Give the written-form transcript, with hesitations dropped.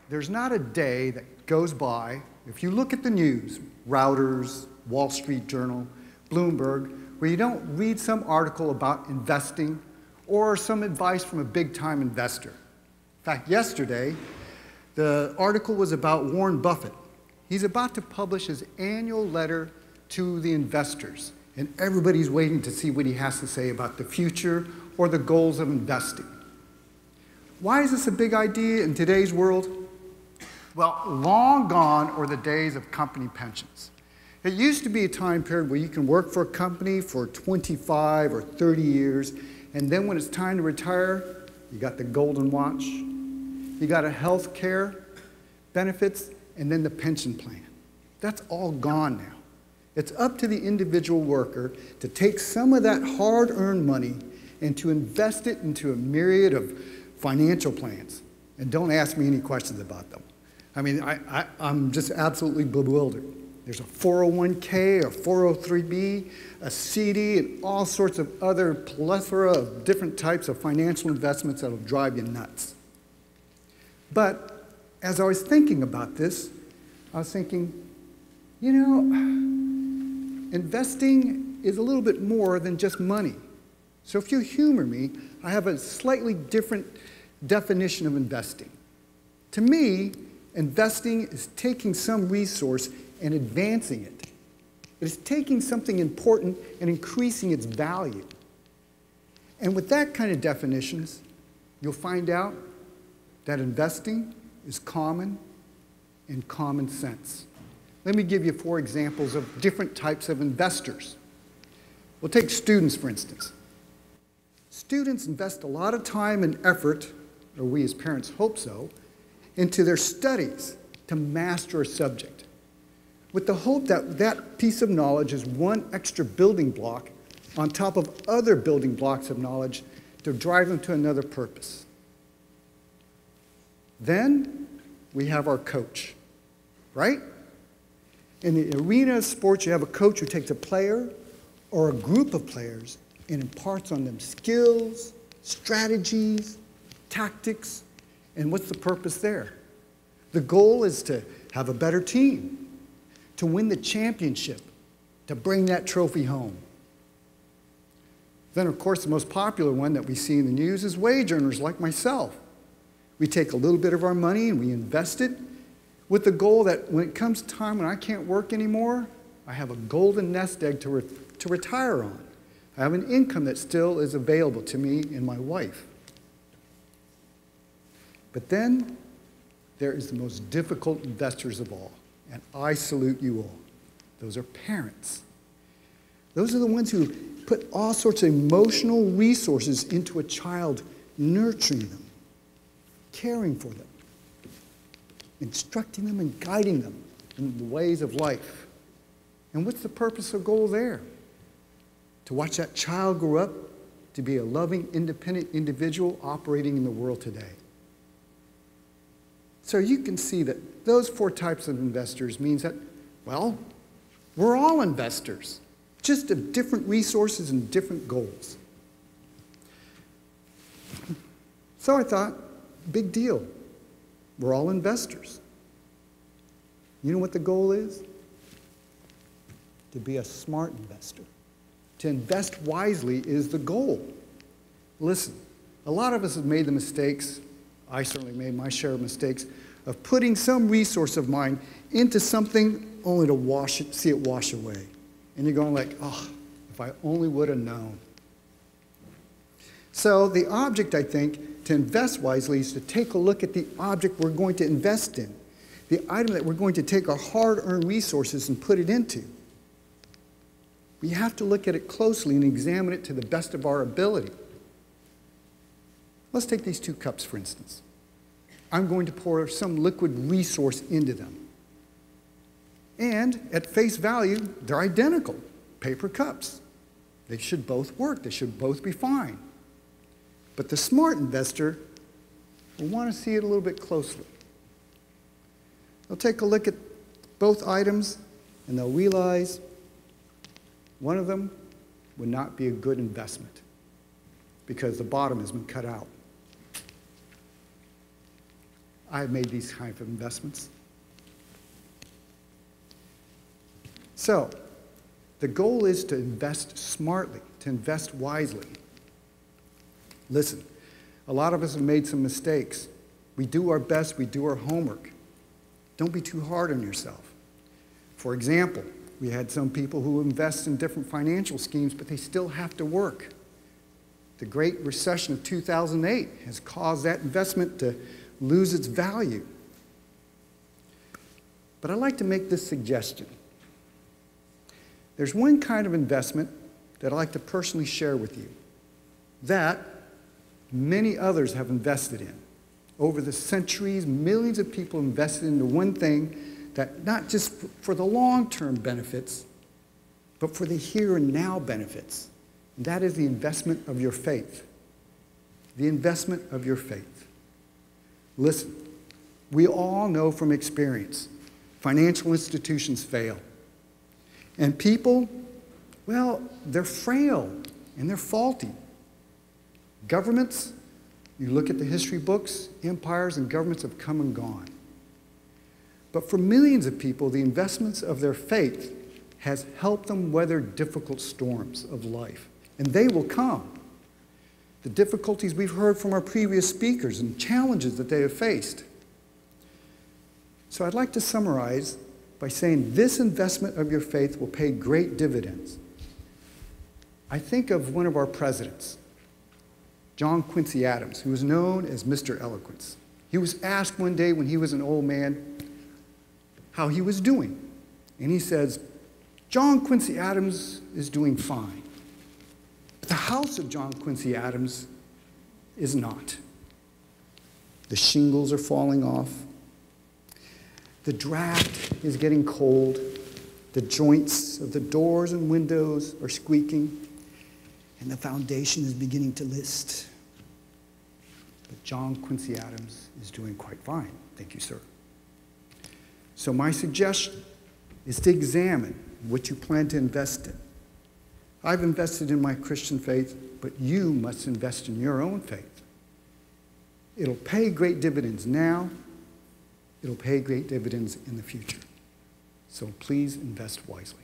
there's not a day that goes by, if you look at the news, Reuters, Wall Street Journal, Bloomberg, where you don't read some article about investing or some advice from a big-time investor. In fact, yesterday, the article was about Warren Buffett. He's about to publish his annual letter to the investors, and everybody's waiting to see what he has to say about the future or the goals of investing. Why is this a big idea in today's world? Well, long gone are the days of company pensions. It used to be a time period where you can work for a company for 25 or 30 years, and then when it's time to retire, you got the golden watch, you got a health care benefits, and then the pension plan. That's all gone now. It's up to the individual worker to take some of that hard-earned money and to invest it into a myriad of financial plans. And don't ask me any questions about them. I mean, I'm just absolutely bewildered. There's a 401k, a 403b, a CD, and all sorts of other plethora of different types of financial investments that'll drive you nuts. But as I was thinking about this, I was thinking, you know, investing is a little bit more than just money. So if you humor me, I have a slightly different definition of investing. To me, investing is taking some resource and advancing it. It is taking something important and increasing its value. And with that kind of definitions, you'll find out that investing is common and common sense. Let me give you 4 examples of different types of investors. We'll take students, for instance. Students invest a lot of time and effort, or we as parents hope so, into their studies to master a subject, with the hope that that piece of knowledge is one extra building block on top of other building blocks of knowledge to drive them to another purpose. Then we have our coach, right? In the arena of sports, you have a coach who takes a player or a group of players and imparts on them skills, strategies, tactics, and what's the purpose there? The goal is to have a better team, to win the championship, to bring that trophy home. Then, of course, the most popular one that we see in the news is wage earners like myself. We take a little bit of our money and we invest it with the goal that when it comes time when I can't work anymore, I have a golden nest egg to retire on. I have an income that still is available to me and my wife. But then there is the most difficult investors of all, and I salute you all. Those are parents. Those are the ones who put all sorts of emotional resources into a child, nurturing them, caring for them, instructing them and guiding them in the ways of life. And what's the purpose or goal there? To watch that child grow up to be a loving, independent individual operating in the world today. So you can see that those 4 types of investors means that, well, we're all investors, just of different resources and different goals. So I thought, big deal. We're all investors. You know what the goal is? To be a smart investor. To invest wisely is the goal. Listen, a lot of us have made the mistakes, I certainly made my share of mistakes, of putting some resource of mine into something only to see it wash away. And you're going like, oh, if I only would have known. So the object, I think, to invest wisely is to take a look at the object we're going to invest in, the item that we're going to take our hard-earned resources and put it into. We have to look at it closely and examine it to the best of our ability. Let's take these 2 cups, for instance. I'm going to pour some liquid resource into them. And at face value, they're identical, paper cups. They should both work. They should both be fine. But the smart investor will want to see it a little bit closely. They'll take a look at both items and they'll realize one of them would not be a good investment because the bottom has been cut out. I've made these kind of investments. So, the goal is to invest smartly, to invest wisely. Listen, a lot of us have made some mistakes. We do our best, we do our homework. Don't be too hard on yourself. For example, we had some people who invest in different financial schemes, but they still have to work. The Great Recession of 2008 has caused that investment to lose its value. But I'd like to make this suggestion. There's one kind of investment that I'd like to personally share with you that many others have invested in. Over the centuries, millions of people invested into one thing that not just for the long-term benefits, but for the here and now benefits. And that is the investment of your faith. The investment of your faith. Listen, we all know from experience, financial institutions fail. And people, well, they're frail and they're faulty. Governments, you look at the history books, empires and governments have come and gone. But for millions of people, the investments of their faith has helped them weather difficult storms of life. And they will come. The difficulties we've heard from our previous speakers and challenges that they have faced. So I'd like to summarize by saying this investment of your faith will pay great dividends. I think of one of our presidents, John Quincy Adams, who was known as Mr. Eloquence. He was asked one day when he was an old man how he was doing. And he says, John Quincy Adams is doing fine. But the house of John Quincy Adams is not. The shingles are falling off. The draft is getting cold. The joints of the doors and windows are squeaking. And the foundation is beginning to list. But John Quincy Adams is doing quite fine. Thank you, sir. So my suggestion is to examine what you plan to invest in. I've invested in my Christian faith, but you must invest in your own faith. It'll pay great dividends now. It'll pay great dividends in the future. So please invest wisely.